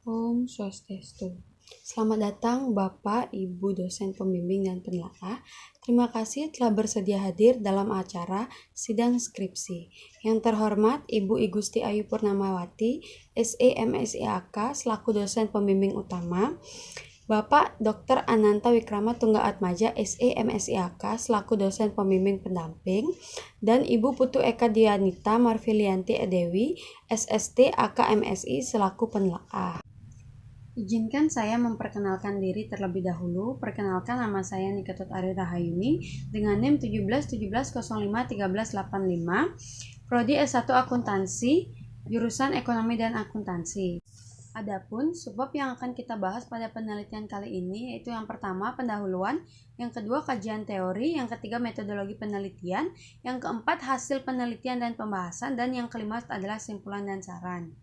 Om Swastiastu. Selamat datang Bapak, Ibu dosen pembimbing dan penelaah. Terima kasih telah bersedia hadir dalam acara sidang skripsi. Yang terhormat Ibu I Gusti Ayu Purnamawati, SE MSIAK selaku dosen pembimbing utama. Bapak Dr. Ananta Wikrama Tunggaatmaja, SE MSIAK selaku dosen pembimbing pendamping, dan Ibu Putu Eka Dianita Marfilianti Edewi, SST AK MSI selaku penelaah. Izinkan saya memperkenalkan diri terlebih dahulu. Perkenalkan, nama saya Niketut Ari Rahayuni dengan NIM 1717051385, Prodi S1 Akuntansi, jurusan Ekonomi dan Akuntansi. Adapun subbab yang akan kita bahas pada penelitian kali ini yaitu yang pertama pendahuluan, yang kedua kajian teori, yang ketiga metodologi penelitian, yang keempat hasil penelitian dan pembahasan, dan yang kelima adalah simpulan dan saran.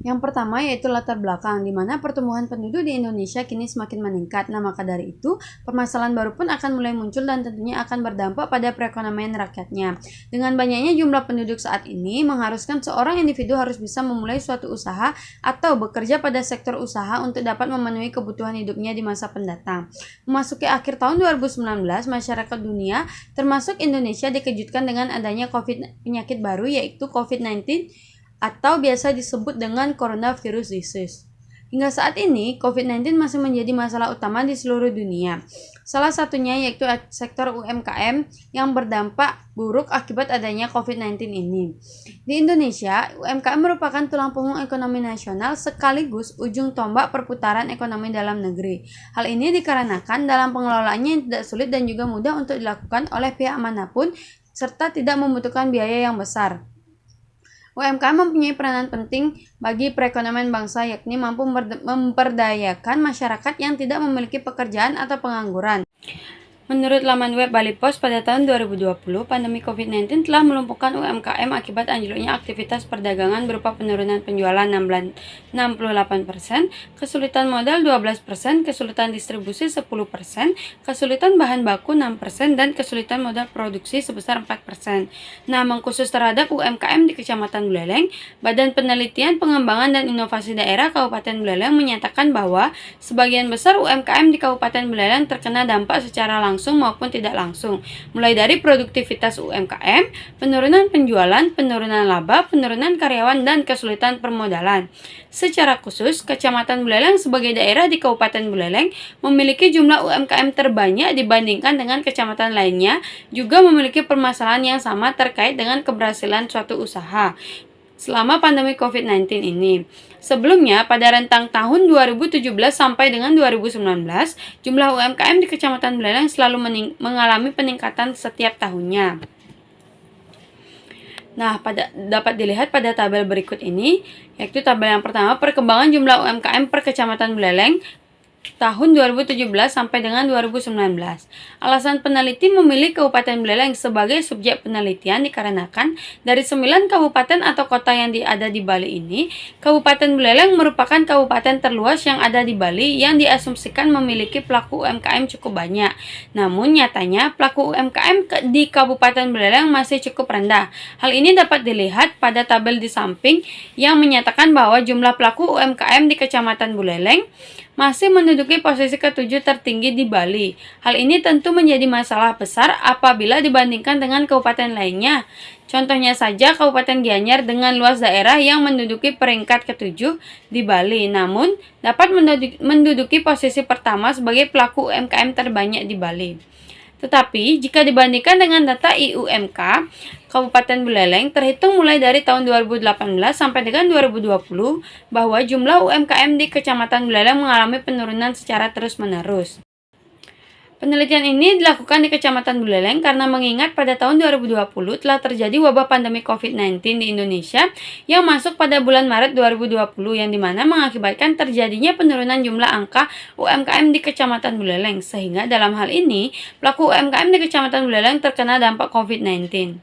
Yang pertama yaitu latar belakang, di mana pertumbuhan penduduk di Indonesia kini semakin meningkat. Nah, maka dari itu, permasalahan baru pun akan mulai muncul dan tentunya akan berdampak pada perekonomian rakyatnya. Dengan banyaknya jumlah penduduk saat ini, mengharuskan seorang individu harus bisa memulai suatu usaha atau bekerja pada sektor usaha untuk dapat memenuhi kebutuhan hidupnya di masa pendatang. Memasuki akhir tahun 2019, masyarakat dunia, termasuk Indonesia, dikejutkan dengan adanya penyakit baru yaitu COVID-19 atau biasa disebut dengan coronavirus disease. Hingga saat ini, COVID-19 masih menjadi masalah utama di seluruh dunia. Salah satunya yaitu sektor UMKM yang berdampak buruk akibat adanya COVID-19 ini. Di Indonesia, UMKM merupakan tulang punggung ekonomi nasional sekaligus ujung tombak perputaran ekonomi dalam negeri. Hal ini dikarenakan dalam pengelolaannya yang tidak sulit dan juga mudah untuk dilakukan oleh pihak manapun serta tidak membutuhkan biaya yang besar. UMKM mempunyai peranan penting bagi perekonomian bangsa, yakni mampu memperdayakan masyarakat yang tidak memiliki pekerjaan atau pengangguran. Menurut laman web Bali Pos, pada tahun 2020, pandemi COVID-19 telah melumpuhkan UMKM akibat anjloknya aktivitas perdagangan berupa penurunan penjualan 68%, kesulitan modal 12%, kesulitan distribusi 10%, kesulitan bahan baku 6%, dan kesulitan modal produksi sebesar 4%. Nah, mengkhusus terhadap UMKM di Kecamatan Buleleng, Badan Penelitian Pengembangan dan Inovasi Daerah Kabupaten Buleleng menyatakan bahwa sebagian besar UMKM di Kabupaten Buleleng terkena dampak secara langsung maupun tidak langsung, mulai dari produktivitas UMKM, penurunan penjualan, penurunan laba, penurunan karyawan, dan kesulitan permodalan. Secara khusus, Kecamatan Buleleng sebagai daerah di Kabupaten Buleleng memiliki jumlah UMKM terbanyak dibandingkan dengan kecamatan lainnya, juga memiliki permasalahan yang sama terkait dengan keberhasilan suatu usaha selama pandemi COVID-19 ini. Sebelumnya, pada rentang tahun 2017 sampai dengan 2019, jumlah UMKM di Kecamatan Buleleng selalu mengalami peningkatan setiap tahunnya. Nah, dapat dilihat pada tabel berikut ini, yaitu tabel yang pertama, perkembangan jumlah UMKM per Kecamatan Buleleng tahun 2017 sampai dengan 2019. Alasan peneliti memilih Kabupaten Buleleng sebagai subjek penelitian dikarenakan dari 9 kabupaten atau kota yang ada di Bali ini, Kabupaten Buleleng merupakan kabupaten terluas yang ada di Bali yang diasumsikan memiliki pelaku UMKM cukup banyak. Namun nyatanya pelaku UMKM di Kabupaten Buleleng masih cukup rendah. Hal ini dapat dilihat pada tabel di samping yang menyatakan bahwa jumlah pelaku UMKM di Kecamatan Buleleng masih menduduki posisi ke-7 tertinggi di Bali. Hal ini tentu menjadi masalah besar apabila dibandingkan dengan kabupaten lainnya. Contohnya saja Kabupaten Gianyar dengan luas daerah yang menduduki peringkat ke-7 di Bali, namun dapat menduduki posisi pertama sebagai pelaku UMKM terbanyak di Bali. Tetapi, jika dibandingkan dengan data IUMK, Kabupaten Buleleng terhitung mulai dari tahun 2018 sampai dengan 2020 bahwa jumlah UMKM di Kecamatan Buleleng mengalami penurunan secara terus-menerus. Penelitian ini dilakukan di Kecamatan Buleleng karena mengingat pada tahun 2020 telah terjadi wabah pandemi COVID-19 di Indonesia yang masuk pada bulan Maret 2020 yang dimana mengakibatkan terjadinya penurunan jumlah angka UMKM di Kecamatan Buleleng, sehingga dalam hal ini pelaku UMKM di Kecamatan Buleleng terkena dampak COVID-19.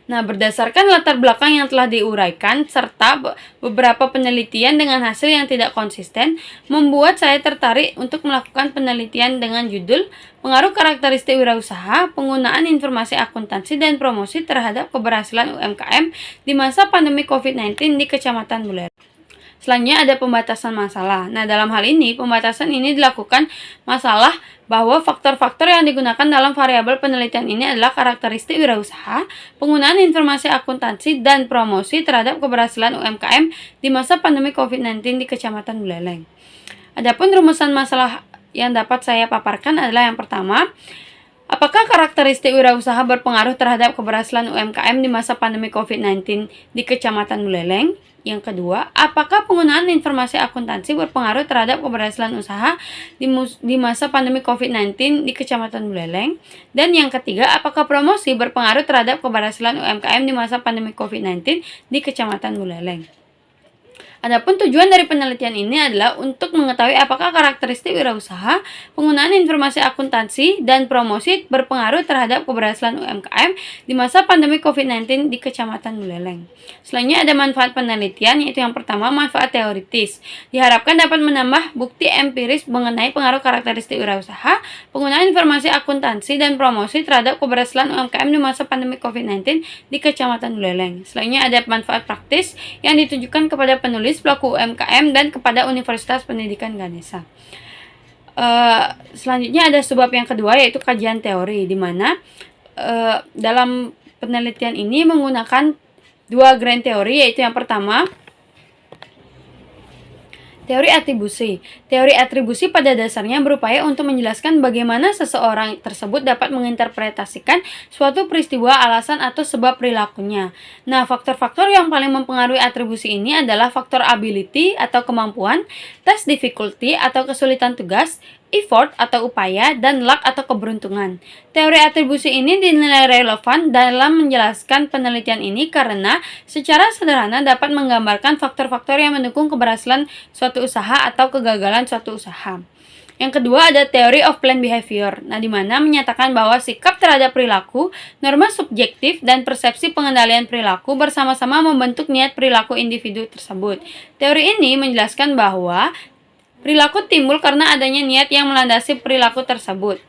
Nah, berdasarkan latar belakang yang telah diuraikan serta beberapa penelitian dengan hasil yang tidak konsisten, membuat saya tertarik untuk melakukan penelitian dengan judul Pengaruh Karakteristik Wirausaha, Penggunaan Informasi Akuntansi dan Promosi terhadap Keberhasilan UMKM di Masa Pandemi COVID-19 di Kecamatan Buleleng. Selanjutnya ada pembatasan masalah. Nah, dalam hal ini, pembatasan ini dilakukan masalah bahwa faktor-faktor yang digunakan dalam variabel penelitian ini adalah karakteristik wirausaha, penggunaan informasi akuntansi, dan promosi terhadap keberhasilan UMKM di masa pandemi COVID-19 di Kecamatan Buleleng. Adapun rumusan masalah yang dapat saya paparkan adalah yang pertama, apakah karakteristik wirausaha berpengaruh terhadap keberhasilan UMKM di masa pandemi COVID-19 di Kecamatan Buleleng? Yang kedua, apakah penggunaan informasi akuntansi berpengaruh terhadap keberhasilan usaha di masa pandemi COVID-19 di Kecamatan Buleleng? Dan yang ketiga, apakah promosi berpengaruh terhadap keberhasilan UMKM di masa pandemi COVID-19 di Kecamatan Buleleng? Adapun tujuan dari penelitian ini adalah untuk mengetahui apakah karakteristik wirausaha, penggunaan informasi akuntansi, dan promosi berpengaruh terhadap keberhasilan UMKM di masa pandemi COVID-19 di Kecamatan Buleleng. Selanjutnya ada manfaat penelitian, yaitu yang pertama manfaat teoritis. Diharapkan dapat menambah bukti empiris mengenai pengaruh karakteristik wirausaha, penggunaan informasi akuntansi, dan promosi terhadap keberhasilan UMKM di masa pandemi COVID-19 di Kecamatan Buleleng. Selanjutnya ada manfaat praktis yang ditujukan kepada penulis, pelaku UMKM, dan kepada Universitas Pendidikan Ganesha. Selanjutnya ada subbab yang kedua, yaitu kajian teori, di mana dalam penelitian ini menggunakan dua grand teori, yaitu yang pertama teori atribusi. Teori atribusi pada dasarnya berupaya untuk menjelaskan bagaimana seseorang tersebut dapat menginterpretasikan suatu peristiwa, alasan, atau sebab perilakunya. Nah, faktor-faktor yang paling mempengaruhi atribusi ini adalah faktor ability atau kemampuan, test difficulty atau kesulitan tugas, effort atau upaya, dan luck atau keberuntungan. Teori atribusi ini dinilai relevan dalam menjelaskan penelitian ini karena secara sederhana dapat menggambarkan faktor-faktor yang mendukung keberhasilan suatu usaha atau kegagalan suatu usaha. Yang kedua ada theory of planned behavior, di mana menyatakan bahwa sikap terhadap perilaku, norma subjektif, dan persepsi pengendalian perilaku bersama-sama membentuk niat perilaku individu tersebut. Teori ini menjelaskan bahwa perilaku timbul karena adanya niat yang melandasi perilaku tersebut.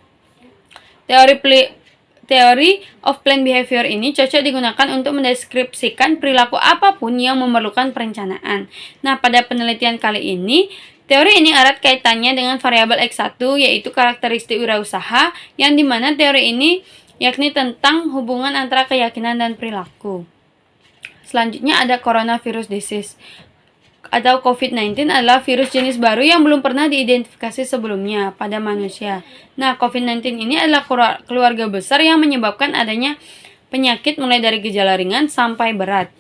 Teori of planned behavior ini cocok digunakan untuk mendeskripsikan perilaku apapun yang memerlukan perencanaan. Nah, pada penelitian kali ini, teori ini erat kaitannya dengan variabel X1, yaitu karakteristik wirausaha, yang dimana teori ini yakni tentang hubungan antara keyakinan dan perilaku. Selanjutnya ada coronavirus disease atau COVID-19 adalah virus jenis baru yang belum pernah diidentifikasi sebelumnya pada manusia. Nah, COVID-19 ini adalah keluarga besar yang menyebabkan adanya penyakit mulai dari gejala ringan sampai berat.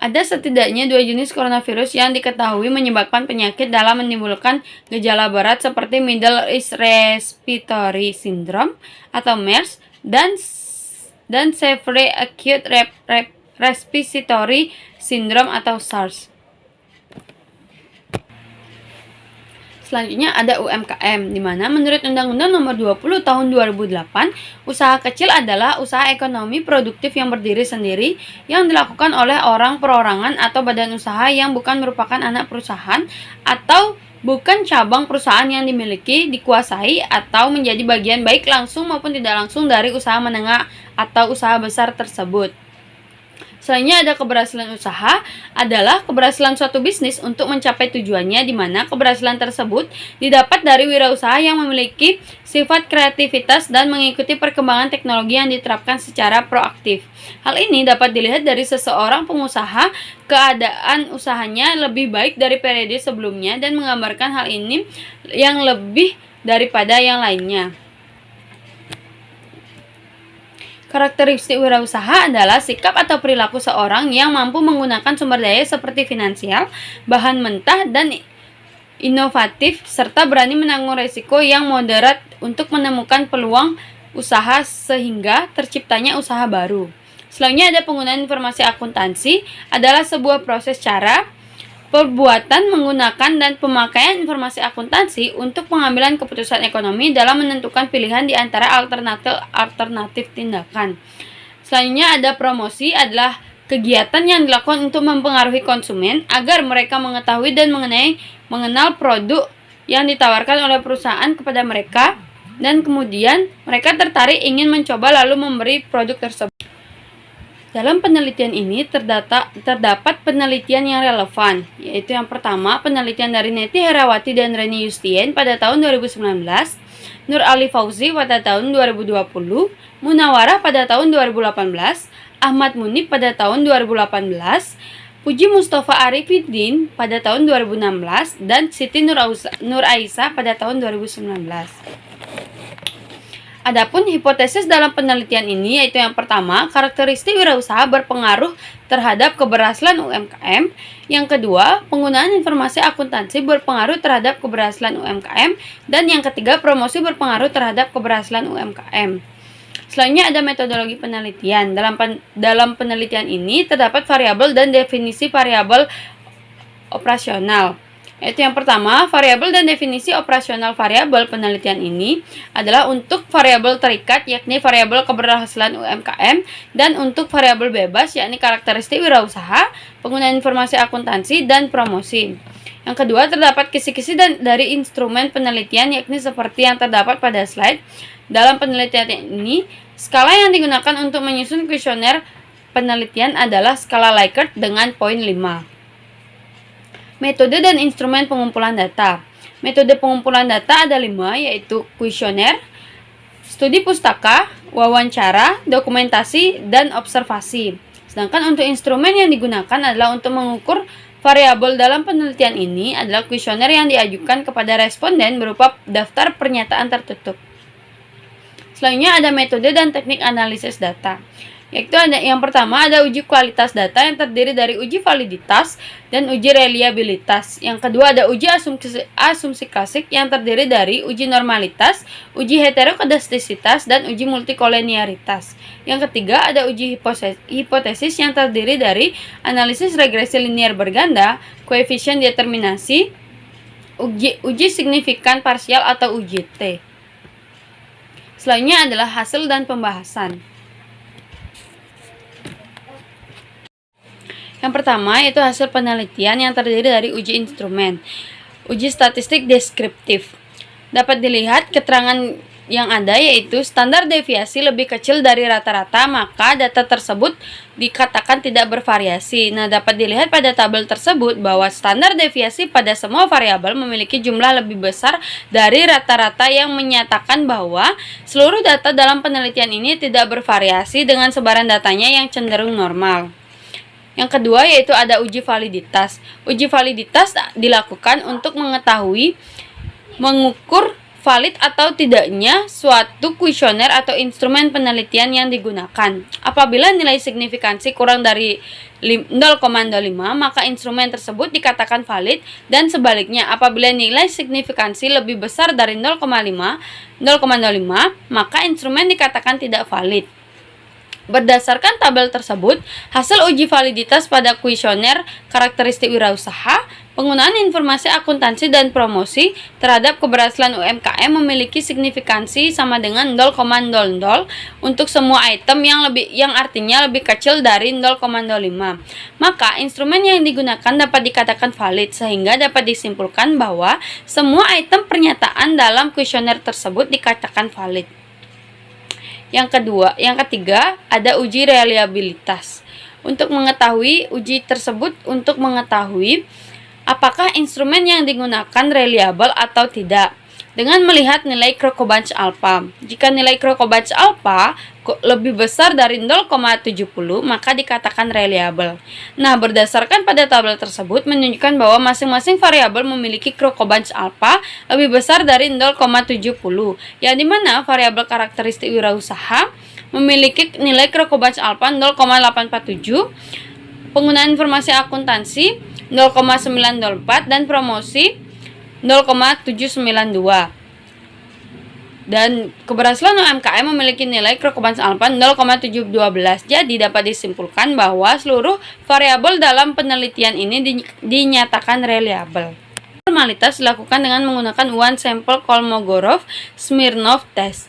Ada setidaknya 2 jenis coronavirus yang diketahui menyebabkan penyakit dalam menimbulkan gejala berat seperti Middle East Respiratory Syndrome atau MERS dan Severe Acute Respiratory Syndrome atau SARS. Selanjutnya ada UMKM, di mana menurut Undang-Undang Nomor 20 Tahun 2008, usaha kecil adalah usaha ekonomi produktif yang berdiri sendiri yang dilakukan oleh orang perorangan atau badan usaha yang bukan merupakan anak perusahaan atau bukan cabang perusahaan yang dimiliki, dikuasai, atau menjadi bagian baik langsung maupun tidak langsung dari usaha menengah atau usaha besar tersebut. Selanjutnya ada keberhasilan usaha adalah keberhasilan suatu bisnis untuk mencapai tujuannya, di mana keberhasilan tersebut didapat dari wirausaha yang memiliki sifat kreativitas dan mengikuti perkembangan teknologi yang diterapkan secara proaktif. Hal ini dapat dilihat dari seseorang pengusaha, keadaan usahanya lebih baik dari periode sebelumnya dan menggambarkan hal ini yang lebih daripada yang lainnya. Karakteristik wirausaha adalah sikap atau perilaku seorang yang mampu menggunakan sumber daya seperti finansial, bahan mentah, dan inovatif, serta berani menanggung risiko yang moderat untuk menemukan peluang usaha sehingga terciptanya usaha baru. Selanjutnya ada penggunaan informasi akuntansi adalah sebuah proses cara, perbuatan, menggunakan, dan pemakaian informasi akuntansi untuk pengambilan keputusan ekonomi dalam menentukan pilihan di antara alternatif tindakan. Selanjutnya ada promosi adalah kegiatan yang dilakukan untuk mempengaruhi konsumen agar mereka mengetahui dan mengenal produk yang ditawarkan oleh perusahaan kepada mereka, dan kemudian mereka tertarik ingin mencoba lalu memberi produk tersebut. Dalam penelitian ini terdapat penelitian yang relevan, yaitu yang pertama penelitian dari Neti Herawati dan Reni Yustien pada tahun 2019, Nur Ali Fauzi pada tahun 2020, Munawarah pada tahun 2018, Ahmad Munib pada tahun 2018, Puji Mustafa Arifin pada tahun 2016, dan Siti Nur Aisyah pada tahun 2019. Adapun hipotesis dalam penelitian ini yaitu yang pertama, karakteristik wirausaha berpengaruh terhadap keberhasilan UMKM. Yang kedua, penggunaan informasi akuntansi berpengaruh terhadap keberhasilan UMKM. Dan yang ketiga, promosi berpengaruh terhadap keberhasilan UMKM. Selanjutnya ada metodologi penelitian. Dalam penelitian ini terdapat variabel dan definisi variabel operasional. Yaitu yang pertama, variabel dan definisi operasional variabel penelitian ini adalah untuk variabel terikat, yakni variabel keberhasilan UMKM, dan untuk variabel bebas, yakni karakteristik wirausaha, penggunaan informasi akuntansi, dan promosi. Yang kedua, terdapat kisi-kisi dari instrumen penelitian, yakni seperti yang terdapat pada slide. Dalam penelitian ini, skala yang digunakan untuk menyusun kuesioner penelitian adalah skala Likert dengan poin 5. Metode dan instrumen pengumpulan data. Metode pengumpulan data ada 5, yaitu kuesioner, studi pustaka, wawancara, dokumentasi, dan observasi. Sedangkan untuk instrumen yang digunakan adalah untuk mengukur variabel dalam penelitian ini adalah kuesioner yang diajukan kepada responden berupa daftar pernyataan tertutup. Selanjutnya ada metode dan teknik analisis data. Yaitu ada yang pertama ada uji kualitas data yang terdiri dari uji validitas dan uji reliabilitas. Yang kedua ada uji asumsi klasik yang terdiri dari uji normalitas, uji heterokodastisitas, dan uji multikoleniaritas. Yang ketiga ada uji hipotesis yang terdiri dari analisis regresi linear berganda, koefisien determinasi, uji signifikan parsial atau uji T. Selanjutnya adalah hasil dan pembahasan. Yang pertama yaitu hasil penelitian yang terdiri dari uji instrumen. Uji statistik deskriptif. Dapat dilihat keterangan yang ada yaitu standar deviasi lebih kecil dari rata-rata, maka data tersebut dikatakan tidak bervariasi. Nah, dapat dilihat pada tabel tersebut bahwa standar deviasi pada semua variabel memiliki jumlah lebih besar dari rata-rata yang menyatakan bahwa seluruh data dalam penelitian ini tidak bervariasi dengan sebaran datanya yang cenderung normal. Yang kedua yaitu ada uji validitas. Uji validitas dilakukan untuk mengukur valid atau tidaknya suatu kuesioner atau instrumen penelitian yang digunakan. Apabila nilai signifikansi kurang dari 0,05, maka instrumen tersebut dikatakan valid, dan sebaliknya apabila nilai signifikansi lebih besar dari 0,05, maka instrumen dikatakan tidak valid. Berdasarkan tabel tersebut, hasil uji validitas pada kuesioner karakteristik wirausaha, penggunaan informasi akuntansi dan promosi terhadap keberhasilan UMKM memiliki signifikansi sama dengan 0,00 untuk semua item yang artinya lebih kecil dari 0,05. Maka instrumen yang digunakan dapat dikatakan valid, sehingga dapat disimpulkan bahwa semua item pernyataan dalam kuesioner tersebut dikatakan valid. Yang ketiga ada uji reliabilitas. Untuk mengetahui apakah instrumen yang digunakan reliable atau tidak dengan melihat nilai Crocobunch alpha. Jika nilai Crocobunch alpha lebih besar dari 0,70, maka dikatakan reliable. Nah, berdasarkan pada tabel tersebut menunjukkan bahwa masing-masing variabel memiliki Crocobunch alpha lebih besar dari 0,70, yang dimana variabel karakteristik wirausaha memiliki nilai Crocobunch alpha 0,847, penggunaan informasi akuntansi 0,904, dan promosi 0,792. Dan keberhasilan UMKM memiliki nilai Crocobunch alpha 0,712. Jadi dapat disimpulkan bahwa seluruh variabel dalam penelitian ini dinyatakan reliable. Normalitas dilakukan dengan menggunakan one sample Kolmogorov-Smirnov test.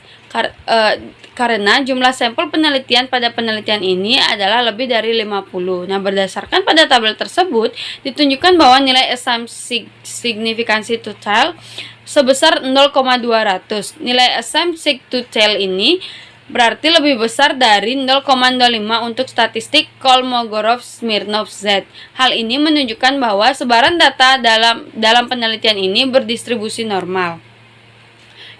Karena jumlah sampel penelitian pada penelitian ini adalah lebih dari 50. Nah, berdasarkan pada tabel tersebut ditunjukkan bahwa nilai assumption signifikansi total sebesar 0,200. Nilai assumption total ini berarti lebih besar dari 0,05 untuk statistik Kolmogorov-Smirnov Z. Hal ini menunjukkan bahwa sebaran data dalam penelitian ini berdistribusi normal.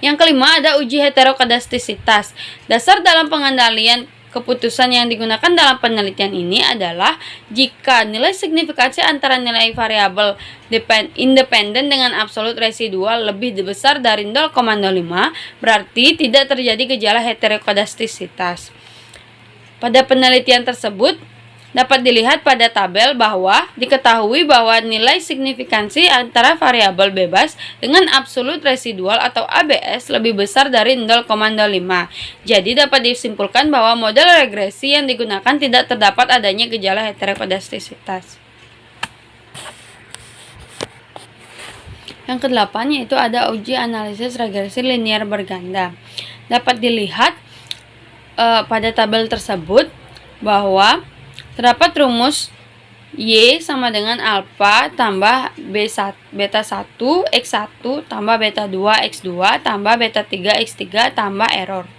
Yang kelima ada uji heterokodastisitas. Dasar dalam pengendalian keputusan yang digunakan dalam penelitian ini adalah jika nilai signifikansi antara nilai variabel independen dengan absolut residual lebih besar dari 0,05, berarti tidak terjadi gejala heterokodastisitas. Pada penelitian tersebut, dapat dilihat pada tabel bahwa diketahui bahwa nilai signifikansi antara variabel bebas dengan absolut residual atau ABS lebih besar dari 0,05. Jadi dapat disimpulkan bahwa model regresi yang digunakan tidak terdapat adanya gejala heterokodastisitas. Yang kedelapan yaitu ada uji analisis regresi linear berganda. Dapat dilihat pada tabel tersebut bahwa terdapat rumus Y sama dengan alfa tambah beta 1 X1 tambah beta 2 X2 tambah beta 3 X3 tambah error.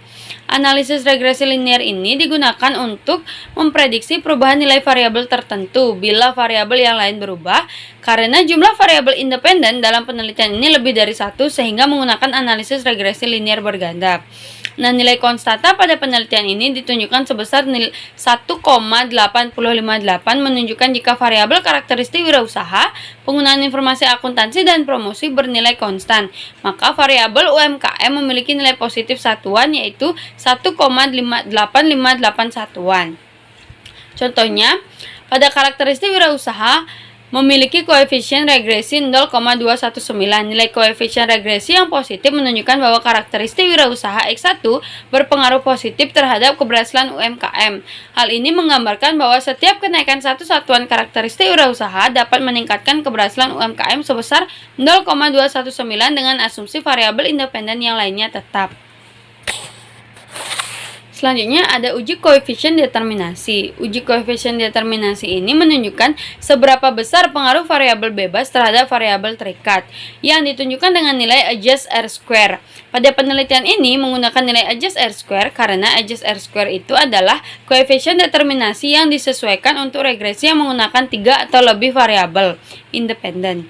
Analisis regresi linear ini digunakan untuk memprediksi perubahan nilai variabel tertentu bila variabel yang lain berubah, karena jumlah variabel independen dalam penelitian ini lebih dari satu sehingga menggunakan analisis regresi linear berganda. Nah, nilai konstanta pada penelitian ini ditunjukkan sebesar 1,858 menunjukkan jika variabel karakteristik wirausaha, penggunaan informasi akuntansi dan promosi bernilai konstan, maka variabel UMKM memiliki nilai positif satuan yaitu 1,8581. Contohnya, pada karakteristik wirausaha memiliki koefisien regresi 0,219. Nilai koefisien regresi yang positif menunjukkan bahwa karakteristik wirausaha X1 berpengaruh positif terhadap keberhasilan UMKM. Hal ini menggambarkan bahwa setiap kenaikan satu satuan karakteristik wirausaha dapat meningkatkan keberhasilan UMKM sebesar 0,219 dengan asumsi variabel independen yang lainnya tetap. Selanjutnya ada uji koefisien determinasi. Uji koefisien determinasi ini menunjukkan seberapa besar pengaruh variabel bebas terhadap variabel terikat, yang ditunjukkan dengan nilai adjust R-square. Pada penelitian ini menggunakan nilai adjust R-square karena adjust R-square itu adalah koefisien determinasi yang disesuaikan untuk regresi yang menggunakan 3 atau lebih variabel independen.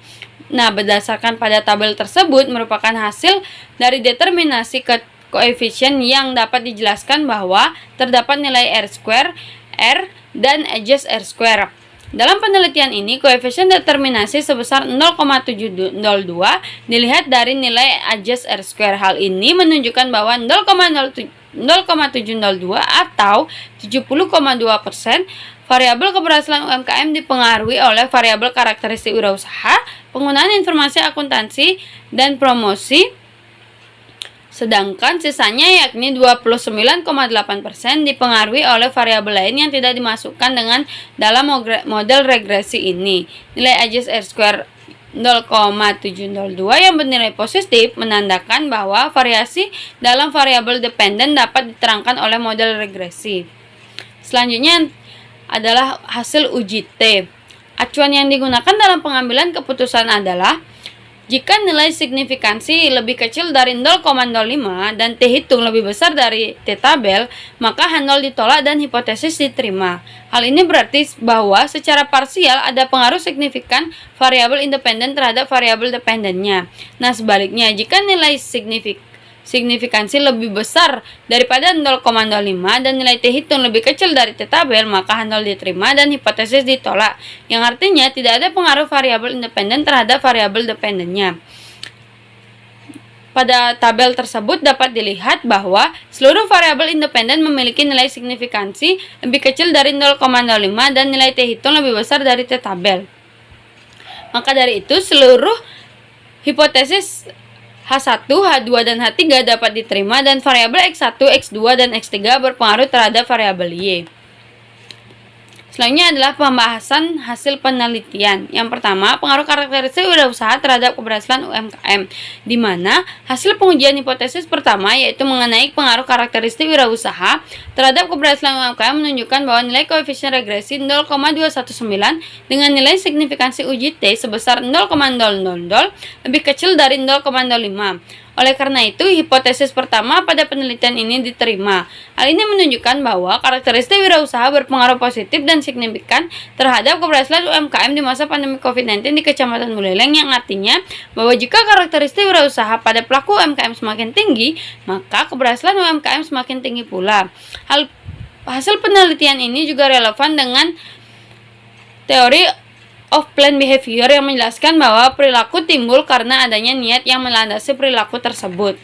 Nah, berdasarkan pada tabel tersebut merupakan hasil dari determinasi koefisien yang dapat dijelaskan bahwa terdapat nilai R-square, R, dan adjust R-square. Dalam penelitian ini, koefisien determinasi sebesar 0,702 dilihat dari nilai adjust R-square. Hal ini menunjukkan bahwa 0,702 atau 70,2% variabel keberhasilan UMKM dipengaruhi oleh variabel karakteristik wirausaha, penggunaan informasi akuntansi, dan promosi. Sedangkan sisanya yakni 29,8% dipengaruhi oleh variabel lain yang tidak dimasukkan dalam model regresi ini. Nilai adjust R-square 0,702 yang bernilai positif menandakan bahwa variasi dalam variabel dependen dapat diterangkan oleh model regresi. Selanjutnya adalah hasil uji T. Acuan yang digunakan dalam pengambilan keputusan adalah jika nilai signifikansi lebih kecil dari 0,05 dan T hitung lebih besar dari T tabel, maka H0 ditolak dan hipotesis diterima. Hal ini berarti bahwa secara parsial ada pengaruh signifikan variabel independen terhadap variabel dependennya. Nah, sebaliknya, jika nilai signifikansi lebih besar daripada 0,05 dan nilai T hitung lebih kecil dari T tabel, maka H0 diterima dan hipotesis ditolak, yang artinya tidak ada pengaruh variabel independen terhadap variabel dependennya. Pada tabel tersebut dapat dilihat bahwa seluruh variabel independen memiliki nilai signifikansi lebih kecil dari 0,05 dan nilai T hitung lebih besar dari T tabel. Maka dari itu seluruh hipotesis H1, H2, dan H3 dapat diterima dan variabel X1, X2, dan X3 berpengaruh terhadap variabel Y. Selanjutnya adalah pembahasan hasil penelitian. Yang pertama, pengaruh karakteristik wirausaha terhadap keberhasilan UMKM, di mana hasil pengujian hipotesis pertama yaitu mengenai pengaruh karakteristik wirausaha terhadap keberhasilan UMKM menunjukkan bahwa nilai koefisien regresi 0,219 dengan nilai signifikansi uji T sebesar 0,000 lebih kecil dari 0,05. Oleh karena itu, hipotesis pertama pada penelitian ini diterima. Hal ini menunjukkan bahwa karakteristik wirausaha berpengaruh positif dan signifikan terhadap keberhasilan UMKM di masa pandemi COVID-19 di Kecamatan Buleleng, yang artinya bahwa jika karakteristik wirausaha pada pelaku UMKM semakin tinggi, maka keberhasilan UMKM semakin tinggi pula. Hasil penelitian ini juga relevan dengan teori of planned behavior yang menjelaskan bahwa perilaku timbul karena adanya niat yang melandasi perilaku tersebut.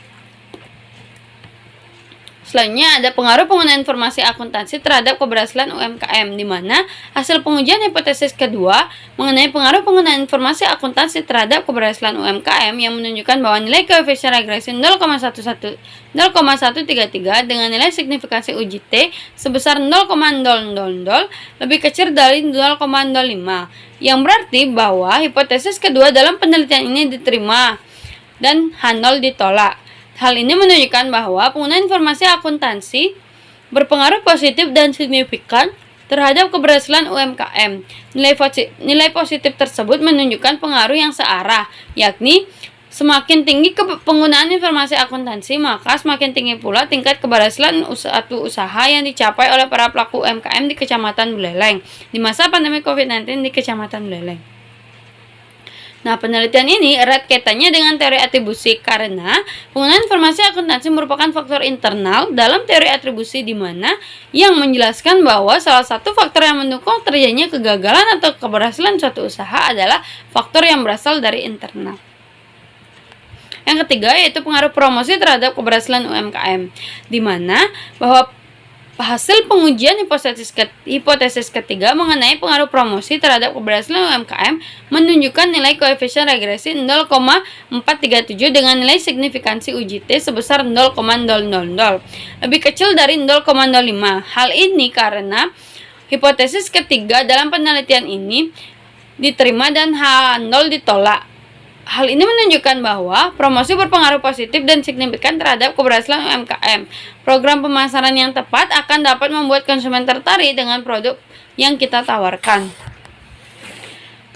Selanjutnya ada pengaruh penggunaan informasi akuntansi terhadap keberhasilan UMKM, di mana hasil pengujian hipotesis kedua mengenai pengaruh penggunaan informasi akuntansi terhadap keberhasilan UMKM yang menunjukkan bahwa nilai koefisien regresi 0,133 dengan nilai signifikansi uji T sebesar 0,000 lebih kecil dari 0,05, yang berarti bahwa hipotesis kedua dalam penelitian ini diterima dan H0 ditolak. Hal ini menunjukkan bahwa penggunaan informasi akuntansi berpengaruh positif dan signifikan terhadap keberhasilan UMKM. Nilai positif tersebut menunjukkan pengaruh yang searah, yakni semakin tinggi penggunaan informasi akuntansi, maka semakin tinggi pula tingkat keberhasilan suatu usaha yang dicapai oleh para pelaku UMKM di Kecamatan Buleleng di masa pandemi COVID-19 di Kecamatan Buleleng. Nah, penelitian ini erat kaitannya dengan teori atribusi karena penggunaan informasi akuntansi merupakan faktor internal dalam teori atribusi, di mana yang menjelaskan bahwa salah satu faktor yang mendukung terjadinya kegagalan atau keberhasilan suatu usaha adalah faktor yang berasal dari internal. Yang ketiga yaitu pengaruh promosi terhadap keberhasilan UMKM, di mana bahwa hasil pengujian hipotesis ketiga mengenai pengaruh promosi terhadap keberhasilan UMKM menunjukkan nilai koefisien regresi 0,437 dengan nilai signifikansi uji T sebesar 0,000, lebih kecil dari 0,05. Hal ini karena hipotesis ketiga dalam penelitian ini diterima dan H0 ditolak. Hal ini menunjukkan bahwa promosi berpengaruh positif dan signifikan terhadap keberhasilan UMKM. Program pemasaran yang tepat akan dapat membuat konsumen tertarik dengan produk yang kita tawarkan.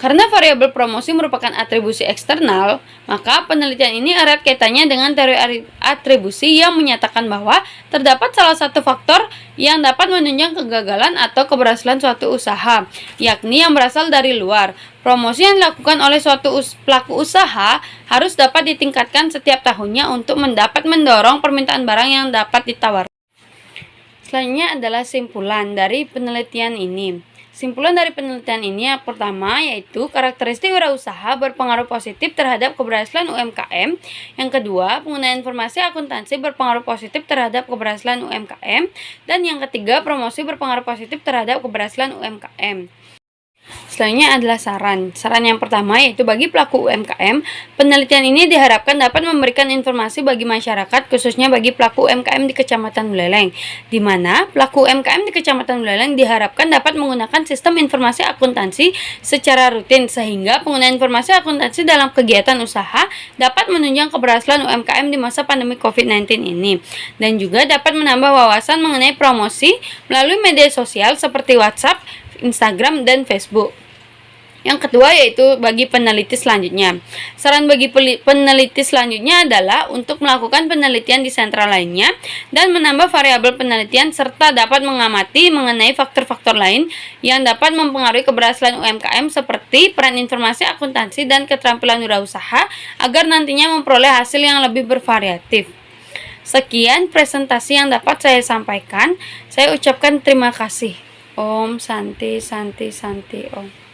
Karena variabel promosi merupakan atribusi eksternal, maka penelitian ini erat kaitannya dengan teori atribusi yang menyatakan bahwa terdapat salah satu faktor yang dapat menunjang kegagalan atau keberhasilan suatu usaha, yakni yang berasal dari luar. Promosi yang dilakukan oleh suatu pelaku usaha harus dapat ditingkatkan setiap tahunnya untuk mendapat mendorong permintaan barang yang dapat ditawarkan. Selanjutnya adalah simpulan dari penelitian ini. Simpulan dari penelitian ini yang pertama yaitu karakteristik wirausaha berpengaruh positif terhadap keberhasilan UMKM. Yang kedua, penggunaan informasi akuntansi berpengaruh positif terhadap keberhasilan UMKM. Dan yang ketiga, promosi berpengaruh positif terhadap keberhasilan UMKM. Selanjutnya adalah saran. Saran yang pertama yaitu bagi pelaku UMKM, penelitian ini diharapkan dapat memberikan informasi bagi masyarakat, khususnya bagi pelaku UMKM di Kecamatan Buleleng, di mana pelaku UMKM di Kecamatan Buleleng diharapkan dapat menggunakan sistem informasi akuntansi secara rutin, sehingga penggunaan informasi akuntansi dalam kegiatan usaha dapat menunjang keberhasilan UMKM di masa pandemi COVID-19 ini, dan juga dapat menambah wawasan mengenai promosi melalui media sosial seperti WhatsApp, Instagram, dan Facebook. Yang kedua yaitu bagi peneliti selanjutnya. Saran bagi peneliti selanjutnya adalah untuk melakukan penelitian di sentra lainnya dan menambah variabel penelitian serta dapat mengamati mengenai faktor-faktor lain yang dapat mempengaruhi keberhasilan UMKM seperti peran informasi akuntansi dan keterampilan wirausaha agar nantinya memperoleh hasil yang lebih bervariatif. Sekian presentasi yang dapat saya sampaikan. Saya ucapkan terima kasih. Om Santi Santi Santi Om.